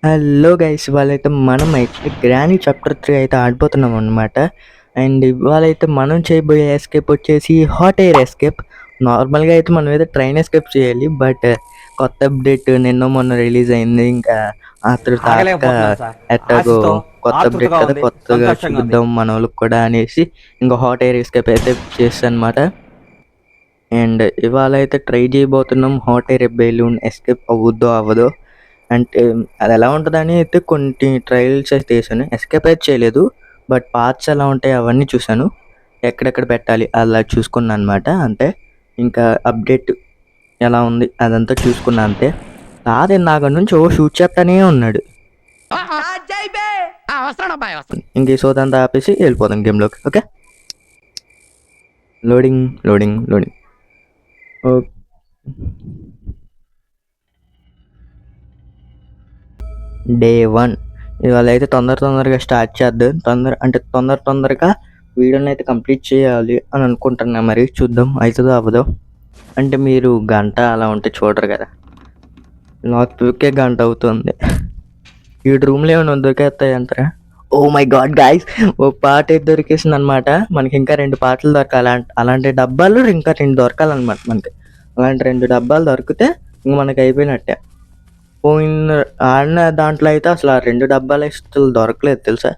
Hello guys, ఇవాళైతే మనం అయితే granny chapter 3 అయితే ఆడిపోతున్నాం అనమాట. అండ్ ఇవాళైతే మనం చేయబోయే ఎస్కేప్ వచ్చేసి హాట్ ఎయిర్ ఎస్కేప్. నార్మల్గా అయితే మనం అయితే ట్రైన్ ఎస్కేప్ చేయాలి, బట్ కొత్త అప్డేట్ నిన్న మొన్న రిలీజ్ అయింది. ఇంకా ఆతృత ఎట్టాగో కొత్త అప్డేట్ కదా, కొత్తగా చూద్దాం మన వాళ్ళకి కూడా అనేసి ఇంకా హాట్ ఎయిర్ ఎస్కేప్ అయితే చేస్తాను అనమాట. అండ్ ఇవాళ అయితే ట్రై చేయబోతున్నాం హాట్ ఎయిర్ బెలూన్ ఎస్కేప్ అవ్వద్దో అవ్వదో. అంటే అది ఎలా ఉంటుందని అయితే కొన్ని ట్రయల్స్ అయితే వేసాను. ఎస్కేప్ అయితే చేయలేదు, బట్ పార్ట్స్ ఎలా ఉంటాయి అవన్నీ చూశాను. ఎక్కడెక్కడ పెట్టాలి అలా చూసుకున్నాను అనమాట. అంతే, ఇంకా అప్డేట్ ఎలా ఉంది అదంతా చూసుకున్నా అంతే. అదే నాగ నుంచి షూట్ చేస్తానే ఉన్నాడు. ఇంక ఈ సోదంతా ఆపేసి వెళ్ళిపోతాం గేమ్లోకి. Okay, loading loading loading. Day 1 ఇవాళ అయితే తొందరగా స్టార్ట్ చేద్దాం. తొందరగా వీడియోని అయితే కంప్లీట్ చేయాలి అని అనుకుంటున్నా. మరి చూద్దాం అవుతుందో అవ్వదో. అంటే మీరు గంట అలా ఉంటే చూడరు కదా, నాకు దొరికే గంట అవుతుంది. ఈ రూమ్లో ఏమైనా దొరికేస్తాయి అంటారా? ఓ మై గాడ్ గైస్, ఓ పార్ట్ అయితే దొరికేసింది అనమాట. మనకి ఇంకా 2 పార్ట్లు దొరకాలి. అలాంటి డబ్బాలు ఇంకా 2 దొరకాలన్నమాట మనకి. అలాంటి 2 డబ్బాలు దొరికితే ఇంక మనకి అయిపోయినట్టే. పోయిన ఆడిన దాంట్లో అయితే అసలు ఆ 2 డబ్బాలు అసలు దొరకలేదు తెలుసా.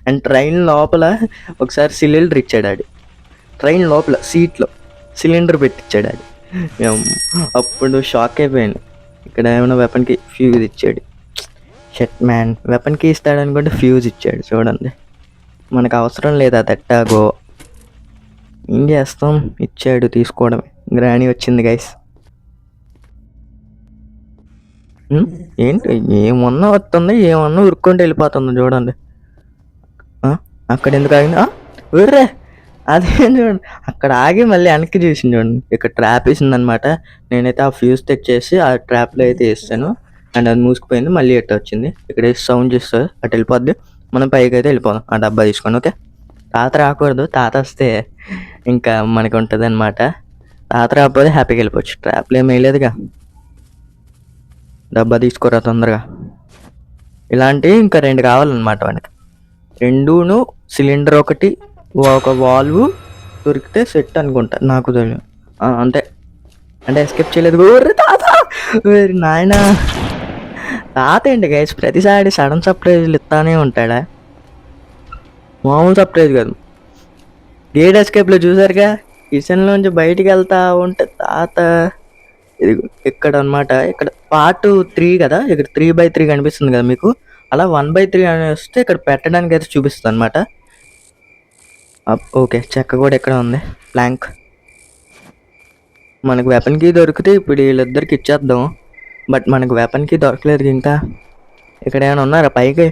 అండ్ ట్రైన్ లోపల ఒకసారి సిలిండర్ ఇచ్చాడు. ట్రైన్ లోపల సీట్లో సిలిండర్ పెట్టించాడు. అప్పుడు షాక్ అయిపోయాను. ఇక్కడ ఏమైనా వెపన్కి ఫ్యూజ్ ఇచ్చాడు. షట్ మ్యాన్, వెపన్కి ఇస్తాడు అనుకుంటే ఫ్యూజ్ ఇచ్చాడు. చూడండి, మనకు అవసరం లేదు అది ఎట్టాగో. ఏం చేస్తాం, ఇచ్చాడు, తీసుకోవడమే. గ్రానీ వచ్చింది గైస్. ఏంటి ఏమన్నా వస్తుంది, ఏమన్నా ఉరుక్కుంటూ వెళ్ళిపోతుంది. చూడండి అక్కడ ఎందుకు ఆగింది. ఊర్రే అదేం చూడండి, అక్కడ ఆగి మళ్ళీ వెనక్కి చూసింది. చూడండి, ఇక్కడ ట్రాప్ వేసింది అనమాట. నేనైతే ఆ ఫ్యూజ్ తెచ్చేసి ఆ ట్రాప్లో అయితే వేస్తాను. అండ్ అది మూసుకుపోయింది. మళ్ళీ ఎట్ట వచ్చింది. ఇక్కడ సౌండ్ చేస్తుంది, అటు వెళ్ళిపోద్ది. మనం పైకి అయితే వెళ్ళిపోదాం ఆ డబ్బా తీసుకొని. ఓకే, తాత రాకూడదు. తాత వస్తే ఇంకా మనకి ఉంటుంది అనమాట. తాత రాకపోతే హ్యాపీగా వెళ్ళిపోవచ్చు. ట్రాప్లో ఏం వేయలేదుగా. డబ్బా తీసుకోరా తొందరగా. ఇలాంటివి ఇంకా 2 కావాలన్నమాట వానికి. 2 సిలిండర్ ఒకటి, ఒక వాల్వ్ దొరికితే సెట్ అనుకుంటా, నాకు తెలియదు. అంతే, అంటే ఎస్కేప్ చేయలేదు. తాత నాయన, తాత ఏంటి గైస్ ప్రతిసారి సడన్ సర్ప్రైజ్లు ఇస్తానే ఉంటాడా? మామూలు సర్ప్రైజ్ కాదు. గేట్ ఎస్కేప్లో చూసారుగా, కిచెన్లోంచి బయటికి వెళ్తా ఉంటే తాత ఇది ఇక్కడ అనమాట. ఇక్కడ పార్ట్ 3 కదా, ఇక్కడ 3x3 కనిపిస్తుంది కదా మీకు. అలా 1x3 అని వస్తే ఇక్కడ పెట్టడానికి అయితే చూపిస్తుంది అనమాట. ఓకే, చెక్క కూడా ఎక్కడ ఉంది, ప్లాంక్. మనకు వెపన్కి దొరికితే ఇప్పుడు వీళ్ళిద్దరికి ఇచ్చేద్దాం. బట్ మనకు వెపన్కి దొరకలేదు ఇంకా. ఇక్కడ ఏమైనా ఉన్నారా? పైకి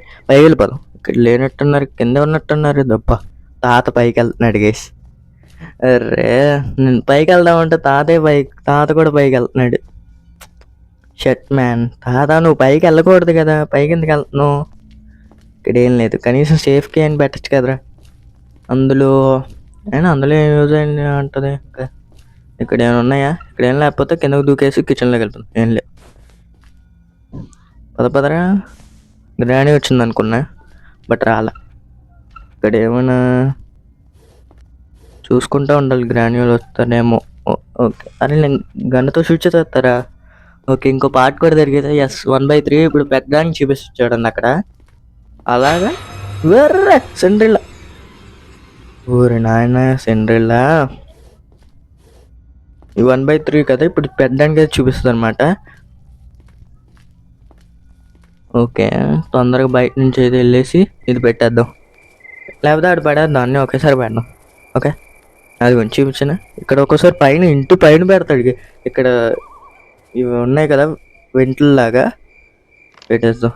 వెళ్ళిపోదాం. ఇక్కడ లేనట్టున్నారు, కింద ఉన్నట్టున్నారు. దెబ్బ తాత పైకి వెళ్తున్నాడు గేస్. అరే, నేను పైకి వెళ్దామంటే తాత కూడా పైకి వెళ్తున్నాడు. షట్ మ్యాన్, తాత నువ్వు పైకి వెళ్ళకూడదు కదా, పైకి ఎందుకు వెళ్తున్నావు? ఇక్కడ ఏం లేదు, కనీసం సేఫ్కి అని పెట్టచ్చు కదరా. అందులో ఏం యూజ్ అయింది అంటది. ఇక్కడ ఏమైనా ఉన్నాయా? ఇక్కడ ఏం లేకపోతే కిందకు దూకేసి కిచెన్లోకి వెళ్తుంది. ఏం లేదు, పదరా. గ్రానీ వచ్చింది అనుకున్నా, బట్ రాలా. ఇక్కడ ఏమైనా చూసుకుంటూ ఉండాలి, గ్రాన్యువల్ వస్తానేమో. ఓకే, అరే నేను గన్నుతో షూట్ చేస్తారా? ఓకే, ఇంకో పార్ట్ కూడా జరిగితే. ఎస్, 1x3 ఇప్పుడు పెట్టడానికి చూపిస్తాడు అక్కడ. అలాగా వేర్రే సెండ్రిల్లా. ఊరి నాయన, సెండ్రిల్లా ఈ 1x3 కదా, ఇప్పుడు పెట్టడానికి అయితే చూపిస్తుంది అనమాట. ఓకే, తొందరగా బయట నుంచి అయితే వెళ్ళేసి ఇది పెట్టేద్దాం, లేకపోతే ఆడు పడేద్దాం. అన్నీ ఒకేసారి పెడదాం. ఓకే, అది కొంచెం చూపించిన. ఇక్కడ ఒక్కోసారి పైన ఇంటి పైన పెడతాడు. ఇక్కడ ఇవి ఉన్నాయి కదా వెంట్లలాగా, పెట్టేద్దాం.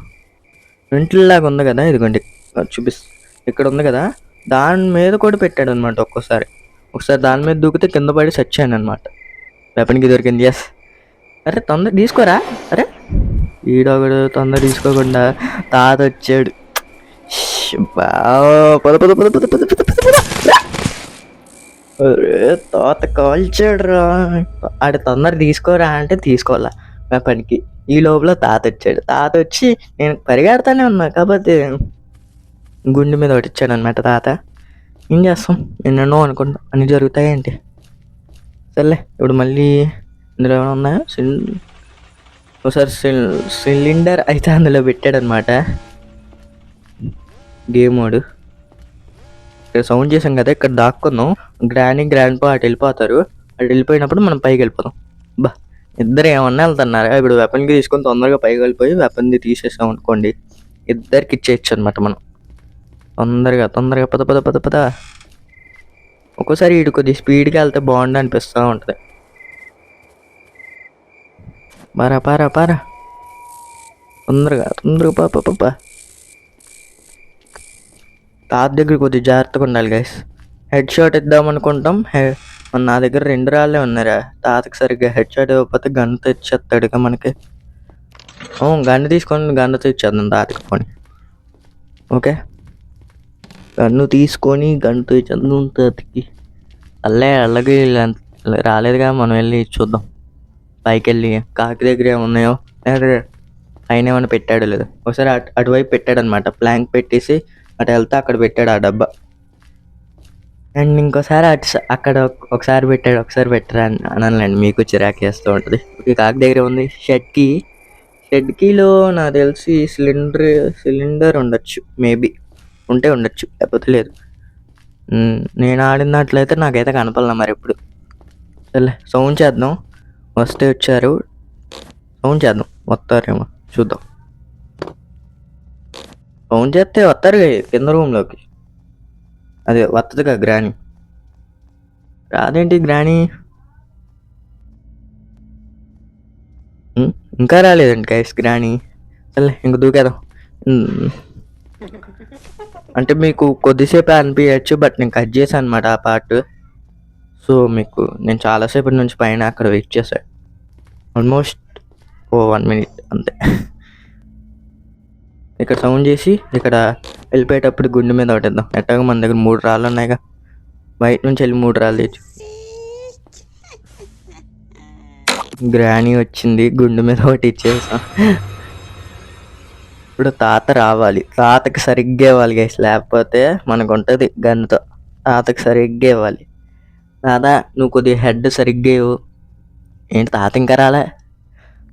వెంట్లలాగా ఉంది కదా, ఇదిగోండి ఇక్కడ ఉంది కదా, దాని మీద కూడా పెట్టాడు అనమాట. ఒకసారి దాని మీద దూకితే కింద పడి చచ్చాను అనమాట. వెపన్కి దొరికింది. ఎస్, అరే తొందర తీసుకోరా. అరే ఈడొకడు తొందర తీసుకోకుండా తాత వచ్చాడు. తాత కాల్చాడు రా. ఆడ తొందర తీసుకోరా అంటే తీసుకోవాలా వెపన్కి. ఈ లోపల తాత వచ్చాడు. తాత వచ్చి నేను పరిగెడతానే ఉన్నా, కాకపోతే గుండె మీద ఒకటి ఇచ్చాడు అనమాట తాత. ఏం చేస్తాం, ఎన్నెన్నో అనుకుంటాం, అన్నీ జరుగుతాయేంటి. సర్లే ఇప్పుడు మళ్ళీ ఇందులో ఏమైనా ఉన్నాయా? ఒకసారి సిలిండర్ అయితే అందులో పెట్టాడనమాట గేమ్ మోడ్. ఇక్కడ సౌండ్ చేసాం కదా, ఇక్కడ దాక్కున్నాం. గ్రాండ్ పా అటు వెళ్ళిపోతారు. అటు వెళ్ళిపోయినప్పుడు మనం పైకి వెళ్ళిపోతాం. బా ఇద్దరు ఏమన్నా వెళ్తున్నారా? ఇప్పుడు వెపన్కి తీసుకొని తొందరగా పైకి వెళ్ళిపోయి వెపన్ది తీసేసాం అనుకోండి, ఇద్దరికి ఇచ్చేయచ్చు అనమాట మనం. తొందరగా పద పద పద పద. ఒక్కోసారి ఇటు కొద్దిగా స్పీడ్గా వెళ్తే బాగుండు అనిపిస్తూ ఉంటుంది. పారా తొందరగా పాప. తాత దగ్గర కొద్దిగా జాగ్రత్తగా ఉండాలి గైస్. హెడ్ షాట్ ఇద్దాం అనుకుంటాం. నా దగ్గర 2 రాళ్ళే ఉన్నారా. తాతకి సరిగ్గా హెడ్ షాట్ ఇవ్వకపోతే గన్ తెచ్చేస్తాడుగా మనకి. గన్ను తీసుకొని గన్నుతో ఇచ్చేద్దాం తాతకి పోనీ. ఓకే, గన్ను తీసుకొని గన్నుతో ఇచ్చేద్దాం తాతకి. అలాగే రాలేదుగా, మనం వెళ్ళి చూద్దాం. పైకి వెళ్ళి కాకి దగ్గర ఏమున్నాయో, లేకపోతే పైన ఏమైనా పెట్టాడో లేదు. ఒకసారి అటువైపు పెట్టాడనమాట, ప్లాంక్ పెట్టేసి అటు వెళ్తే అక్కడ పెట్టాడు ఆ డబ్బా. అండ్ ఇంకోసారి అక్కడ ఒకసారి పెట్టారా అనలేండి, మీకు చిరాకు వేస్తూ ఉంటుంది. ఓకే, కాకి దగ్గర ఉంది షెడ్కీలో నాకు తెలిసి సిలిండర్ ఉండొచ్చు, మేబీ ఉంటే ఉండొచ్చు, లేకపోతే లేదు. నేను ఆడినట్లయితే నాకైతే కనపడలే మరి ఎప్పుడు. సరే సౌండ్ చేద్దాం, వస్తే వచ్చారు. సౌండ్ చేద్దాం, వస్తారేమో చూద్దాం. సౌండ్ చేస్తే వస్తారు కింద రూమ్లోకి. అదే వస్తుందిగా గ్రాని. రాదేంటి గ్రాని? ఇంకా రాలేదండి గైస్ గ్రాని. సరే ఇంక దూకేదాం. అంటే మీకు కొద్దిసేపు అనిపించచ్చు, బట్ నేను కట్ చేశాను అనమాట ఆ పార్ట్. సో మీకు నేను చాలాసేపటి నుంచి పైన అక్కడ వెయిట్ చేశాను, ఆల్మోస్ట్ 1 minute అంతే. ఇక్కడ సౌండ్ చేసి ఇక్కడ వెళ్ళిపోయేటప్పుడు గుండె మీద ఒకటిద్దాం. ఎట్టాగా మన దగ్గర 3 రాళ్ళు ఉన్నాయిగా, బయట నుంచి వెళ్ళి 3 రాళ్ళు తెచ్చు. గ్రాని వచ్చింది, గుండె మీద ఒకటి ఇచ్చేసాం. ఇప్పుడు తాత రావాలి, తాతకి సరిగ్గా ఇవ్వాలి గైస్, లేకపోతే మనకు ఉంటుంది గన్నుతో. తాతకి సరిగ్గా ఇవ్వాలి. తాత నువ్వు కొద్దిగా హెడ్ సరిగ్గా ఇవ్వు. ఏంటి తాత ఇంకా రాలే?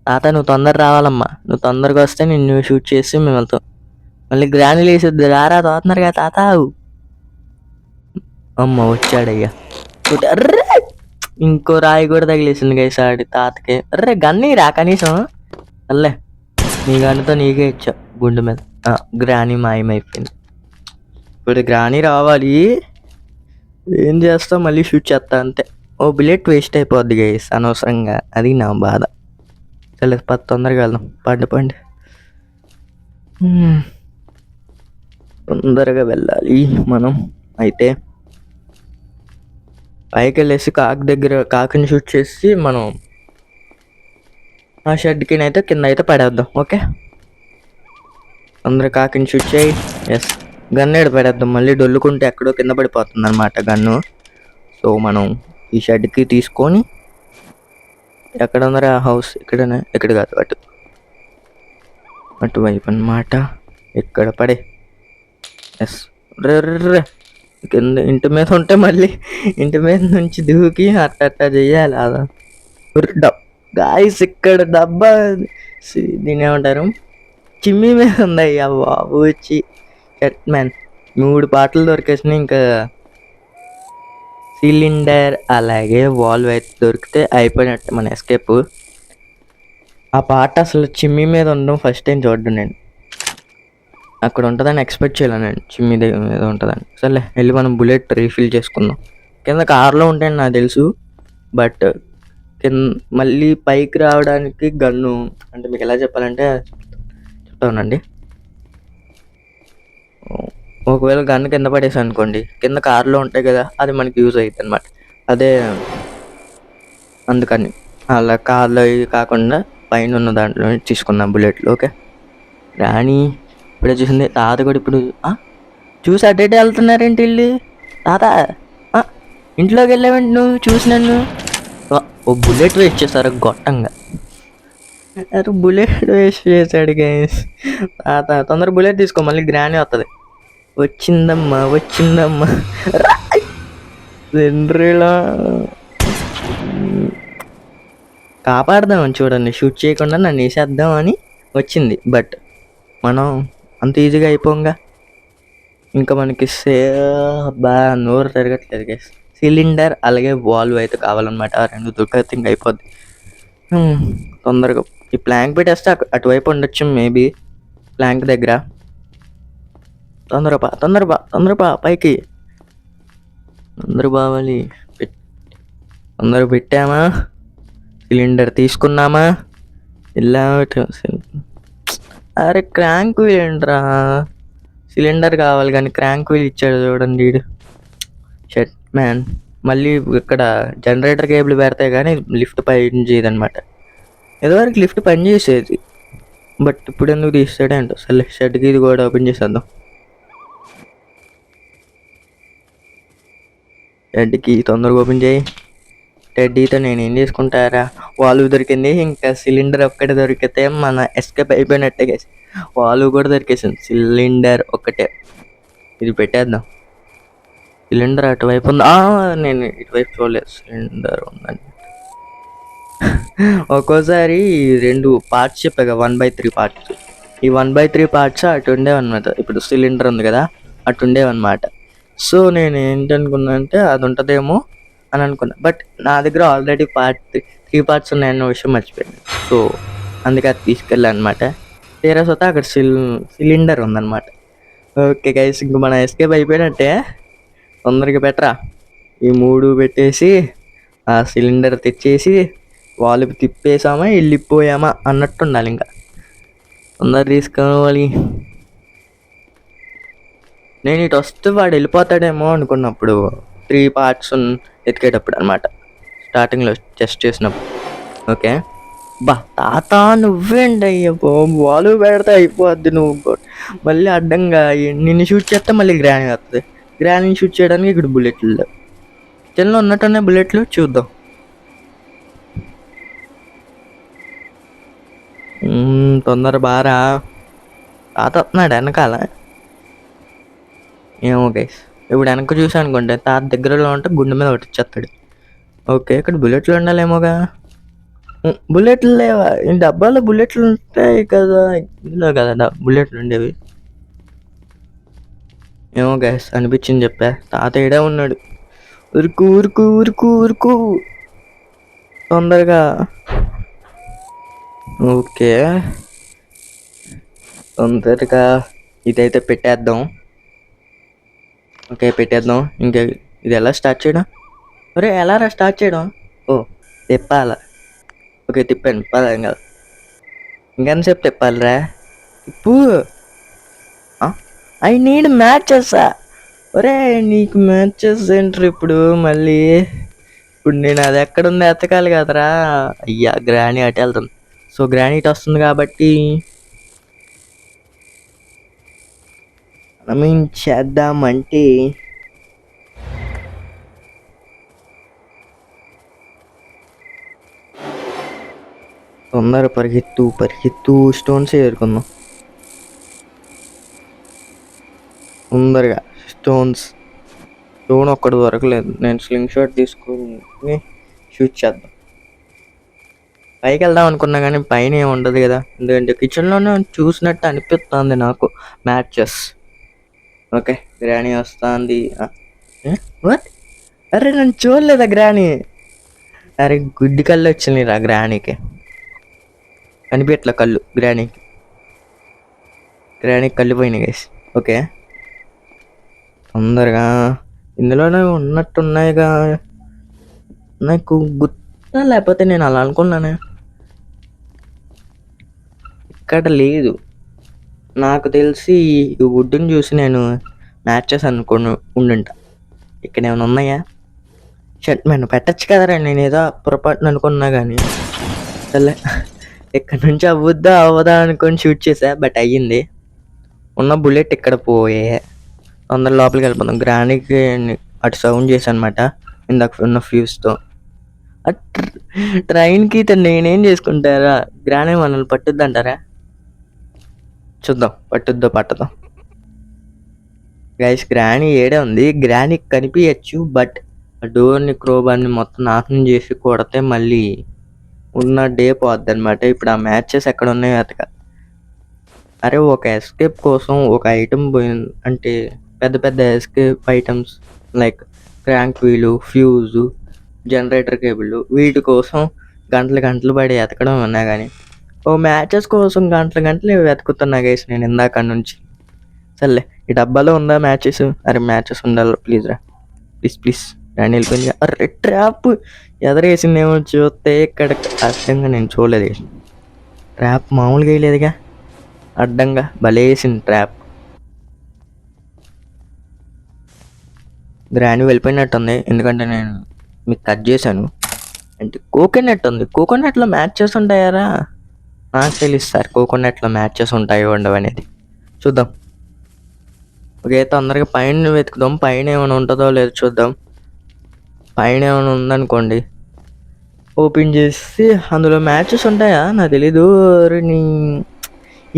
తాత నువ్వు తొందరగా రావాలమ్మా, నువ్వు తొందరగా వస్తే నిన్ను షూట్ చేసి మేము వెళ్తాం. మళ్ళీ గ్రానీలు వేసిద్ది, రారా తోతున్నారుగా తాత. అమ్మ వచ్చాడయ్యా. అర్రే ఇంకో రాయి కూడా తగిలేసింది గైస్ ఆడి తాతకి. అర్రే గన్నీ రా కనీసం. అల్లే నీ గన్నుతో నీకే ఇచ్చా గుండె మీద. గ్రాని మాయమైపోయింది. ఇప్పుడు గ్రాని రావాలి, ఏం చేస్తా, మళ్ళీ షూట్ చేస్తా అంతే. బుల్లెట్ వేస్ట్ అయిపోద్ది గైస్ అనవసరంగా, అది నా బాధ. సరే తొందరగా వెళ్దాం, పండి. తొందరగా వెళ్ళాలి మనం. అయితే పైకి వెళ్ళేసి కాకిని షూట్ చేసి మనం ఆ షెడ్కి అయితే కింద అయితే పడేద్దాం. ఓకే, అందరూ కాకిని షూట్ చేయి. ఎస్, గన్నేడు పడేద్దాం. మళ్ళీ డొల్లుకుంటే ఎక్కడో కింద పడిపోతుంది అనమాట గన్ను. సో మనం ఈ షెడ్కి తీసుకొని, ఎక్కడ ఉందరా హౌస్? ఇక్కడనే, ఇక్కడ కాదు అటువైపు అనమాట. ఇక్కడ పడే. ఎస్, రే కింద ఇంటి మీద ఉంటే మళ్ళీ ఇంటి మీద నుంచి దూకి అట్ట చెయ్యాలి. అలా గాయస్ ఇక్కడ డబ్బా, దీని ఏమంటారు, చిమ్మి మీద ఉంది. అయ్యా బాబు వచ్చి షర్ట్ మ్యాన్ 3 పాటలు దొరికేసినాయి. ఇంకా సిలిండర్ అలాగే వాల్వ్ అయితే దొరికితే అయిపోయినట్టు మన ఎస్కేప్. ఆ పాట అసలు చిమ్మి మీద ఉండడం ఫస్ట్ టైం చూడడం నేను. అక్కడ ఉంటుందని ఎక్స్పెక్ట్ చేయలేను నేను, చిమ్మి దగ్గర మీద ఉంటుందని. సర్లే వెళ్ళి మనం బుల్లెట్ రీఫిల్ చేసుకుందాం. కింద కార్లో ఉంటాయని నాకు తెలుసు, బట్ మళ్ళీ పైకి రావడానికి గన్ను అంటే మీకు ఎలా చెప్పాలంటే చెప్తానండి. ఒకవేళ గన్ను కింద పడేసి అనుకోండి, కింద కార్లో ఉంటాయి కదా, అది మనకి యూజ్ అవుతుంది అనమాట. అదే అందుకని అలా కార్లో కాకుండా పైన ఉన్న దాంట్లో తీసుకున్నాం బుల్లెట్లు. ఓకే, రాణి ఇప్పుడే చూసింది. తాత కూడా ఇప్పుడు చూసి అడ్డే వెళ్తున్నారేంటి వెళ్ళి. తాత ఇంట్లోకి వెళ్ళావేంటి నువ్వు? చూసి నన్ను ఓ బుల్లెట్ వేస్ట్ చేస్తారు గొట్టంగా. అరే బుల్లెట్ వేస్ట్ చేశాడు గైస్. తాత తొందర బుల్లెట్ తీసుకో, మళ్ళీ గ్రానీ వస్తుంది. వచ్చిందమ్మా వచ్చిందమ్మా. రెండ్రీలా కాపాడదామని చూడండి, షూట్ చేయకుండా నన్ను వేసేద్దామని వచ్చింది. బట్ మనం అంత ఈజీగా అయిపోంగా. ఇంకా మనకి బా నోరు తిరగట్లేదు గైస్. సిలిండర్ అలాగే వాల్వ్ అయితే కావాలన్నమాట. ఆ రెండు దొరికితే ఇంక అయిపోద్ది. తొందరగా ఈ ప్లాంక్ పెట్టేస్తే అటువైపు ఉండొచ్చు మేబీ, ప్లాంక్ దగ్గర. తొందరపా పైకి తొందర బావాలి. తొందర పెట్టామా, సిలిండర్ తీసుకున్నామా, ఇలా. అరే క్రాంక్ వీల్ ఏంట్రా, సిలిండర్ కావాలి కానీ క్రాంక్ వీల్ ఇచ్చాడు చూడండి వీడు. Shut man. మళ్ళీ ఇక్కడ జనరేటర్ కేబుల్ పెడితే కానీ లిఫ్ట్ పని చేయదనమాట. ఎదువరకు లిఫ్ట్ పని చేసేది, బట్ ఇప్పుడు ఎందుకు తీస్తాడే అంట. సరే షెడ్కి ఇది కూడా ఓపెన్ చేసేద్దాం. షెడ్కి తొందరగా ఓపెన్ చేయి. టెడ్డీతో నేను ఏం చేసుకుంటారా. వాల్వ్ దొరికింది, ఇంకా సిలిండర్ ఒక్కటే దొరికితే మన ఎస్కేప్ అయిపోయినట్టే. వాల్వ్ కూడా దొరికేసింది, సిలిండర్ ఒక్కటే. ఇది పెట్టేద్దాం. సిలిండర్ అటువైపు ఉంది. నేను ఇటువైపు చూడలేదు, సిలిండర్ ఉందండి. ఒక్కోసారి 2 పార్ట్స్ చెప్పాక 1/3 పార్ట్స్. ఈ 1/3 పార్ట్స్ అటు ఉండేవన్నమాట. ఇప్పుడు సిలిండర్ ఉంది కదా, అటు ఉండేవన్నమాట. సో నేను ఏంటనుకున్నా అంటే అది ఉంటుందేమో అని అనుకున్నా. బట్ నా దగ్గర ఆల్రెడీ 3 పార్ట్స్ ఉన్నాయన్న విషయం మర్చిపోయాను. సో అందుకే అది తీసుకెళ్ళా అనమాట. తీరా సొత్తా అక్కడ సిలిండర్ ఉందన్నమాట. ఓకే గైస్, ఇంక మన ఎస్కేప్ అయిపోయినట్టే. తొందరగా పెట్టరా. ఈ 3 పెట్టేసి ఆ సిలిండర్ తెచ్చేసి వాల్వ్ తిప్పేసామా వెళ్ళిపోయామా అన్నట్టు ఉండాలి. ఇంకా తొందర తీసుకోవాలి. నేను ఇటు వస్తే వాడు వెళ్ళిపోతాడేమో అనుకున్నప్పుడు 3 పార్ట్స్ ఎతికేటప్పుడు అనమాట, స్టార్టింగ్లో టెస్ట్ చేసినప్పుడు. ఓకే బా తాత నువ్వేంటి అయ్యా వాల్వ్ పెడితే అయిపోద్ది. నువ్వు మళ్ళీ అడ్డంగా నిన్ను షూట్ చేస్తే మళ్ళీ గ్రానీ వస్తుంది. గ్రానీ షూట్ చేయడానికి ఇక్కడ బుల్లెట్లు లేవు. కిచెన్లో ఉన్నట్టున్నాయి బుల్లెట్లు, చూద్దాం. తొందర బారా. తాత వస్తున్నాడు వెనకాల. ఏమో గైస్, ఇప్పుడు వెనక చూసా అనుకోండి, తాత దగ్గరలో ఉంటే గుండె మీద కొట్టిచ్చేస్తాడు. ఓకే ఇక్కడ బుల్లెట్లు ఉండాలేమోగా. బుల్లెట్లు లేవా? ఈ డబ్బాలో బుల్లెట్లు ఉంటాయి కదా, ఇందులో కదా బుల్లెట్లు ఉండేవి. ఏమో గైస్ అనిపించింది చెప్పా. తాత ఈడే ఉన్నాడు. ఉరుకు ఉరుకు ఉరుకు ఉరుకు తొందరగా. ఓకే తొందరగా ఇదైతే పెట్టేద్దాం. ఓకే పెట్టేద్దాం. ఇంకా ఇది ఎలా స్టార్ట్ చేయడం? ఒరే ఎలా స్టార్ట్ చేయడం? ఓ తిప్పాల. ఓకే తిప్పాను, పదాం కదా. ఇంకెంతసేపు తిప్పాలిరా? తిప్పు. I need matches. ఒరే నీకు మ్యాచెస్ ఏంట్రీ ఇప్పుడు మళ్ళీ? ఇప్పుడు నేను అది ఎక్కడుందో ఎతకాలి కదరా. అయ్యా గ్రానీ అటు వెళ్తుంది. సో గ్రానీ ఇటు వస్తుంది కాబట్టి మనం ఏం చేద్దామంటే తొందర పరిగెత్తు స్టోన్స్ ఏరుకుందాం తొందరగా. స్టోన్ ఒక్కడు దొరకలేదు. నేను స్లింగ్ షాట్ తీసుకుని షూట్ చేద్దాం. పైకి వెళ్దాం అనుకున్నా కానీ పైన ఏమి ఉండదు కదా, ఎందుకంటే కిచెన్లోనే చూసినట్టు అనిపిస్తుంది నాకు మ్యాచెస్. ఓకే గ్రానీ వస్తుంది. అరే నన్ను చూడలేదా గ్రానీ? అరే గుడ్డి కళ్ళు వచ్చినాయి రా గ్రానీకి. కనిపించట్లే కళ్ళు గ్రానీకి కళ్ళు పోయినాయి గైస్. ఓకే తొందరగా ఇందులోనే ఉన్నట్టున్నాయిగా, నాకు గుర్తు లేకపోతే నేను అలా అనుకున్నానే. ఇక్కడ లేదు నాకు తెలిసి. ఈ వుడ్ని చూసి నేను మ్యాచెస్ అనుకుని ఉండుంటా. ఇక్కడ ఏమైనా ఉన్నాయా? షర్ట్ మ్యాన్ పెట్టచ్చు కదరా, నేను ఏదో పొరపాటున అనుకున్నా కానీ. సర్లే ఇక్కడ నుంచి అవ్వదా అనుకొని షూట్ చేసా, బట్ అయ్యింది. ఉన్న బుల్లెట్ ఇక్కడ పోయే. తొందర లోపలికి వెళ్ళిపోతాం. గ్రానీకి అటు సౌండ్ చేశాను అనమాట ఇందాక ఉన్న ఫ్యూస్తో. ఆ ట్రైన్కి నేనేం చేసుకుంటారా? గ్రానే మనల్ని పట్టుద్దంటారా? చూద్దాం పట్టుద్దో పట్టదో. గైస్ గ్రానీ ఏడే ఉంది. గ్రానీ కనిపించచ్చు, బట్ ఆ డోర్ని క్రోబార్ని మొత్తం నాశనం చేసి కొడితే మళ్ళీ ఉన్న డే పోద్ది అనమాట. ఇప్పుడు ఆ మ్యాచెస్ ఎక్కడ ఉన్నాయో వెతక. అరే ఒక ఎస్కేప్ కోసం ఒక ఐటమ్ పోయింది అంటే పెద్ద పెద్ద ఎస్కేప్ ఐటమ్స్ లైక్ క్రాంక్ వీలు, ఫ్యూజు, జనరేటర్ కేబుల్, వీటి కోసం గంటలు గంటలు పడి ఎతకడం ఉన్నా కానీ ఓ మ్యాచెస్ కోసం గంటలు గంటలు వెతుకుతున్నా గైస్ నేను ఇందాక నుంచి. సర్లే ఈ డబ్బాలో ఉందా మ్యాచెస్? అరే మ్యాచెస్ ఉండాలి ప్లీజ్ రా, ప్లీజ్ ప్లీజ్. రాని వెళ్ళిపోయింది. అరే ట్రాప్ ఎదరేసిందేమో చూస్తే ఇక్కడ అడ్డంగా నేను చూడలేదు. ట్రాప్ మామూలుగా వేయలేదుగా, అడ్డంగా భలేసింది ట్రాప్. గ్రాని వెళ్ళిపోయినట్టుంది ఎందుకంటే నేను మీకు కట్ చేశాను. అంటే కోకోనట్ ఉంది, కోకోనట్లో మ్యాచెస్ ఉంటాయారా? నాకు తెలుసు సార్ కోకోనట్లో మ్యాచెస్ ఉంటాయో ఉండవు అనేది. చూద్దాం. ఓకే తొందరగా పైన వెతుకుదాం, పైన ఏమైనా ఉంటుందో లేదో చూద్దాం. పైన ఏమైనా ఉందనుకోండి ఓపెన్ చేసి అందులో మ్యాచెస్ ఉంటాయా నాకు తెలీదు.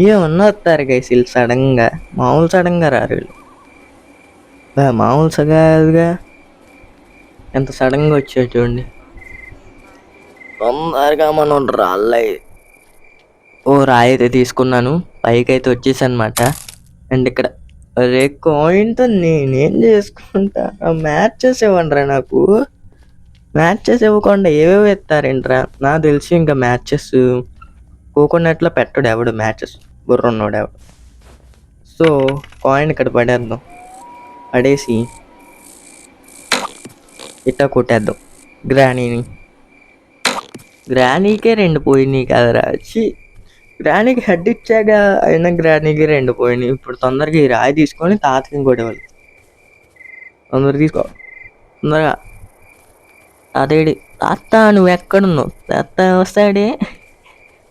ఏమన్నా వస్తారు గైస్ వీళ్ళు సడన్గా, మామూలు సడన్గా రారు వీళ్ళు. మామూలు సగాలుగా ఎంత సడన్గా వచ్చాయి చూడండి. తొందరగా మనం రాళ్ళయి ఓ రాయి అయితే తీసుకున్నాను, పైకి అయితే వచ్చేసి అనమాట. అండ్ ఇక్కడ అరే కాయిన్తో నేనేం చేసుకుంటా? మ్యాచెస్ ఇవ్వండిరా నాకు. మ్యాచెస్ ఇవ్వకుండా ఏవేవి ఎత్తారేంట్రా? నాకు తెలిసి ఇంకా మ్యాచెస్ కోకోనట్లో పెట్టడు ఎవడు మ్యాచెస్, బుర్ర ఉన్నాడు ఎవడు. సో కాయిన్ ఇక్కడ పడేద్దాం, పడేసి ఇట్టా కొట్టేద్దాం గ్రానీని. గ్రానీకే 2 పోయినాయి కదరా. గ్రానీకి హెడ్ ఇచ్చాక అయినా గ్రానీకి 2 పోయినాయి. ఇప్పుడు తొందరగా ఈ రాయి తీసుకొని తాతకి ఇంకోటి ఇవ్వాలి. తొందరగా తీసుకో తొందరగా. తాతేడి తాత నువ్వు ఎక్కడున్నావు? తాత వస్తాడే,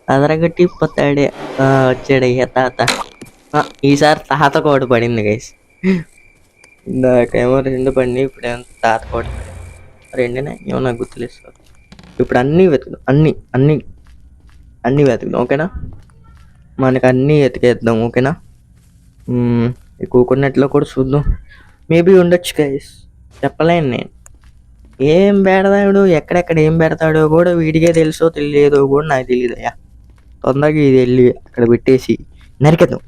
అదరగట్టి పోతాడే. వచ్చాడయ్యా తాత. ఈసారి తాత కోట పడింది గైస్. ఇందాకేమో 2 పడినాయి, ఇప్పుడేమో తాత కోట 2నే ఏమో నాకు గుర్తులేదు. ఇప్పుడు అన్నీ వెతుకుదాం, అన్నీ అన్నీ అన్నీ వెతుకుదాం ఓకేనా? మనకు అన్నీ వెతికేద్దాం ఓకేనా? ఈ కోకోనట్లో కూడా చూద్దాం, మేబీ ఉండొచ్చు గైస్, చెప్పలేను నేను. ఏం పెడతాడు ఎక్కడెక్కడ ఏం పెడతాడో కూడా వీడికే తెలుసో తెలియదో కూడా నాకు తెలియదు అయ్యా. తొందరగా ఇది వెళ్ళి అక్కడ పెట్టేసి నరికేద్దాం.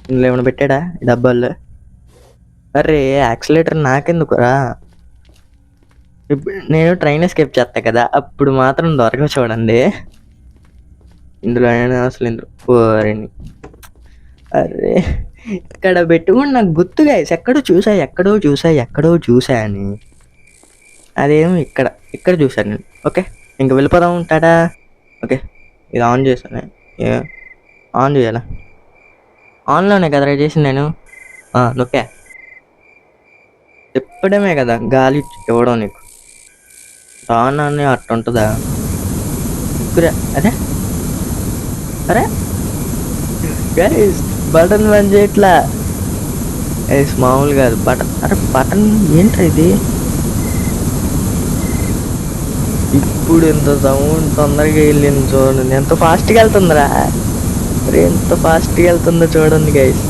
ఇందులో ఏమైనా పెట్టాడా ఈ డబ్బాల్లో? అరే యాక్సిలేటర్ నాకెందుకురా? ఇప్పుడు నేను ట్రైన్ ఎస్కేప్ చేస్తా కదా అప్పుడు మాత్రం దొరక చూడండి. ఇందులో అసలు ఇందులో అరే ఇక్కడ పెట్టుకుని నాకు గుర్తుగా ఎక్కడో చూసా అని. అదేమో ఇక్కడ చూసాను నేను. ఓకే ఇంక వెళ్ళిపోదాం టాటా. ఓకే ఇది ఆన్ చేశాను, ఆన్ చేయాలా? ఆన్లోనే కదా చేసింది నేను. ఓకే తిప్పడమే కదా గాలి ఇవ్వడం నీకు, రానని అట్టుంటుందా? అరే అరే గైస్ బటన్ పని చేయట్లా గైస్, మామూలు కాదు బటన్. అరే బటన్ ఏంట్రా ఇది? ఇప్పుడు ఎంత సౌండ్ తొందరగా వెళ్ళింది చూడండి, ఎంత ఫాస్ట్గా వెళ్తుందిరా. అరే ఎంత ఫాస్ట్గా వెళ్తుందో చూడండి గైస్,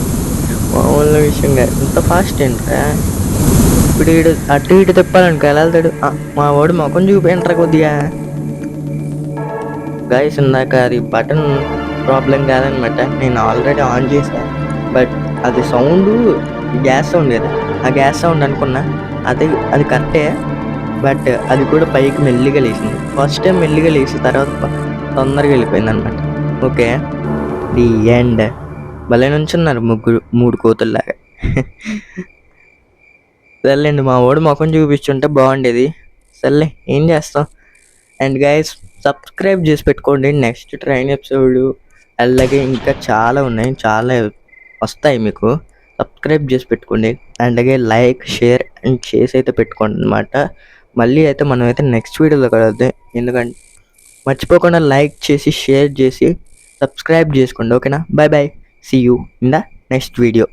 మామూలు విషయం కాదు. ఎంత ఫాస్ట్ ఏంట్రా? ఇప్పుడు ఇటు అటు ఇటు తిప్పాలనుకో ఎలా వెళ్తాడు? మా వాడు మొఖం చూపేంట్రా కొద్దిగా. గైస్ ఇందాక అది బటన్ ప్రాబ్లం కాదనమాట, నేను ఆల్రెడీ ఆన్ చేశాను. బట్ అది సౌండ్ గ్యాస్ సౌండ్ కదా, ఆ గ్యాస్ సౌండ్ అనుకున్నా. అది కరెక్టే, బట్ అది కూడా పైకి మెల్లిగా లేచింది. ఫస్ట్ టైం మెల్లిగా లేచి తర్వాత తొందరగా వెళ్ళిపోయింది అనమాట. Okay the end. భలే నుంచున్నారు 3 కోతుల్లాగా. సర్లేండి మా వాడు ముఖం చూపించుంటే బాగుండేది. సర్లే ఏం చేస్తాం. అండ్ గైస్ సబ్స్క్రైబ్ చేసి పెట్టుకోండి, నెక్స్ట్ ట్రైన్ ఎపిసోడ్ అలాగే ఇంకా చాలా ఉన్నాయి, చాలా వస్తాయి మీకు. సబ్స్క్రైబ్ చేసి పెట్టుకోండి అండ్ అలాగే లైక్ షేర్ అండ్ చేసి అయితే పెట్టుకోండి అనమాట. మళ్ళీ అయితే మనం అయితే నెక్స్ట్ వీడియోలో కలుద్దాం. ఎందుకంటే మర్చిపోకుండా లైక్ చేసి షేర్ చేసి సబ్స్క్రైబ్ చేసుకోండి ఓకేనా? Bye bye, see you in the next video.